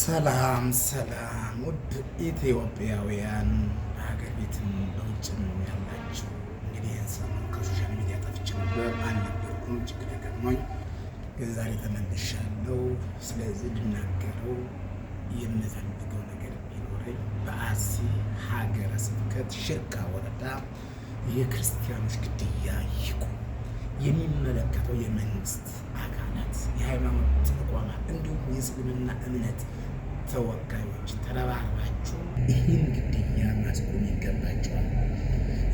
ሰላም ውድ ኢትዮጵያውያን በሀገር ቤትም በውጭም ያላችሁ፣ እንግዲህ ይህን ሰሞን ከሶሻል ሚዲያ ጠፍቼ አልነበርኩም። ችግር ገጥሞኝ ግን ዛሬ ተመልሻለሁ። ስለዚህ ልናገረው የምፈልገው ነገር ቢኖረኝ በአርሲ ሀገረ ስብከት ሽርካ ወረዳ የክርስቲያኖች ግድያ ይቁም። የሚመለከተው የመንግስት አካላት፣ የሃይማኖት ተቋማት እንዲሁም የእስልምና እምነት ተወካዮች ተረባርባችሁ ይህን ግድያ ማስቆም ይገባቸዋል።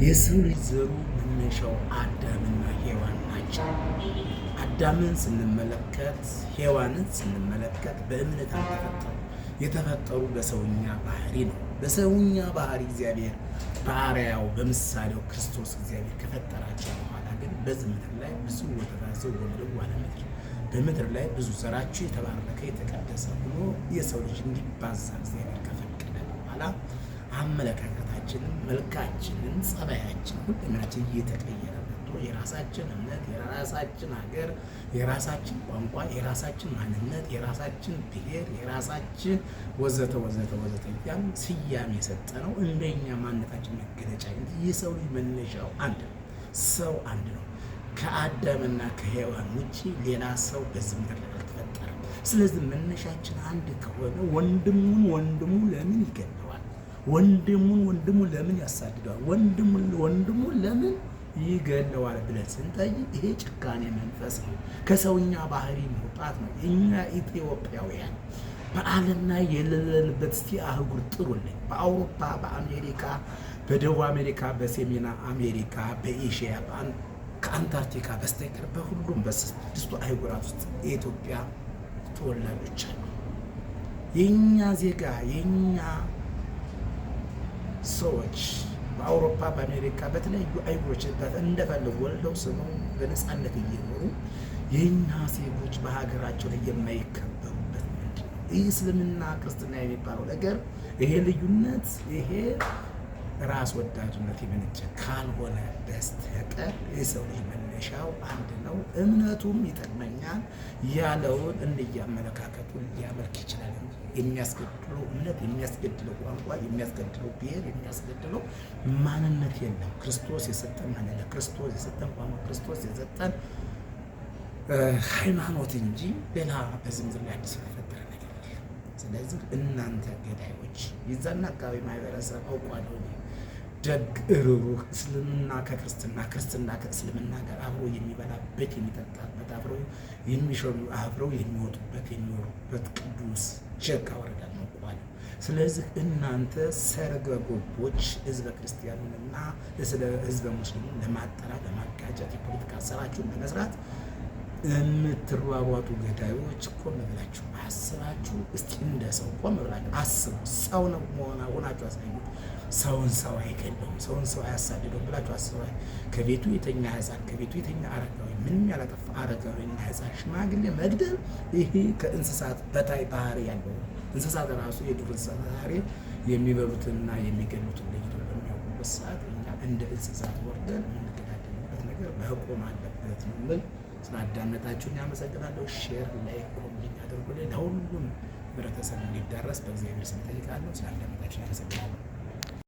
የሰው ልጅ ዘሩ መነሻው አዳምና ሔዋን ናቸው። አዳምን ስንመለከት፣ ሔዋንን ስንመለከት በእምነት አልተፈጠሩ፣ የተፈጠሩ በሰውኛ ባህሪ ነው። በሰውኛ ባህሪ እግዚአብሔር በአርአያው በምሳሌው ክርስቶስ እግዚአብሔር ከፈጠራቸው በኋላ ግን በዚህ ምድር ላይ ብዙ ወተባዘው ወልደው ዋለምድር በምድር ላይ ብዙ ዘራችሁ የተባረከ የተቀደሰ ብሎ የሰው ልጅ እንዲባዛ እግዚአብሔር ከፈቀደ በኋላ አመለካከታችንን፣ መልካችንን፣ ጸባያችን፣ ሁሉናችን እየተቀየረ መጥቶ የራሳችን እምነት፣ የራሳችን ሀገር፣ የራሳችን ቋንቋ፣ የራሳችን ማንነት፣ የራሳችን ብሔር፣ የራሳችን ወዘተ ወዘተ ወዘተ እያልን ስያሜ የሰጠ ነው እንደኛ ማንነታችን መገለጫ እንጂ የሰው ልጅ መነሻው አንድ ነው። ሰው አንድ ነው። ከአዳምና ከሔዋን ውጪ ሌላ ሰው በዚህ ምድር ላይ አልተፈጠረም። ስለዚህ መነሻችን አንድ ከሆነ ወንድሙ ለምን ይገለዋል? ወንድሙ ለምን ያሳድደዋል? ወንድሙ ለምን ይገለዋል ብለን ስንጠይቅ ይሄ ጭካኔ መንፈስ ነው። ከሰውኛ ባህሪ መውጣት ነው። እኛ ኢትዮጵያውያን በዓለም ላይ የሌለንበት እስቲ አህጉር ጥሩልኝ። በአውሮፓ፣ በአሜሪካ፣ በደቡብ አሜሪካ፣ በሰሜን አሜሪካ፣ በኤሽያ ከአንታርክቲካ በስተቀር በሁሉም በስድስቱ አህጉራት ውስጥ የኢትዮጵያ ተወላጆች አሉ። የኛ ዜጋ የኛ ሰዎች በአውሮፓ፣ በአሜሪካ፣ በተለያዩ አህጉሮች እንደፈለጉ ወልደው ስመው በነፃነት እየኖሩ የኛ ዜጎች በሀገራቸው ላይ የማይከበሩበት ምንድን ነው? ይህ እስልምና ክርስትና የሚባለው ነገር ይሄ ልዩነት ይሄ ራስ ወዳጅነት የመነጨ ካልሆነ በስተቀር የሰው ልጅ መነሻው አንድ ነው። እምነቱም ይጠቅመኛል ያለውን እንደያመለካከቱ ሊያመልክ ይችላል። የሚያስገድለው እምነት፣ የሚያስገድለው ቋንቋ፣ የሚያስገድለው ብሔር፣ የሚያስገድለው ማንነት የለም። ክርስቶስ የሰጠን ማንነት፣ ክርስቶስ የሰጠን ቋንቋ፣ ክርስቶስ የሰጠን ሃይማኖት እንጂ ሌላ በዚህ ምድር ላይ አዲስ የተፈጠረ ነገር የለም። ስለዚህ እናንተ ገዳዮች የዛና አካባቢ ማህበረሰብ አውቋለሁ ደግ ሩሩህ እስልምና ከክርስትና ክርስትና ከእስልምና ጋር አብሮ የሚበላበት የሚጠጣበት አብሮ የሚሾሙ አብረው የሚወጡበት የሚወሩበት ቅዱስ ሽርካ ወረዳ ነው ቋል። ስለዚህ እናንተ ሰርገ ገቦች ህዝበ ክርስቲያኑንና ህዝበ ሙስሊሙን ለማጠራት ለማጋጨት የፖለቲካ ስራችሁን ለመስራት የምትሯሯጡ ገዳዮች ቆም ብላችሁ አስባችሁ እስቲ እንደ ሰው ቆም ብላችሁ አስቡ። ሰው ነው ሆናችሁ አሳዩት። ሰውን ሰው አይገለውም፣ ሰውን ሰው አያሳድደውም ብላችሁ አስባችሁ ከቤቱ የተኛ ህፃን፣ ከቤቱ የተኛ አረጋዊ፣ ምንም ያላጠፋ አረጋዊና ህፃን ሽማግሌ መግደል ይሄ ከእንስሳት በታይ ባህሪ ያለው እንስሳት ራሱ የዱር እንስሳት ባህሪ የሚበሉትንና የሚገሉትን ለይቶ በሚያውቁበት ሰዓት እኛ እንደ እንስሳት ወርደን የምንገዳደልበት ነገር መቆም አለበት ነው። ስላዳመጣችሁኝ አመሰግናለሁ። ሼር፣ ላይክ፣ ኮሜንት አድርጉልኝ። ለሁሉም ህብረተሰብ እንዲዳረስ በእግዚአብሔር ስም እጠይቃለሁ። ስላዳመጣችሁኝ አመሰግናለሁ።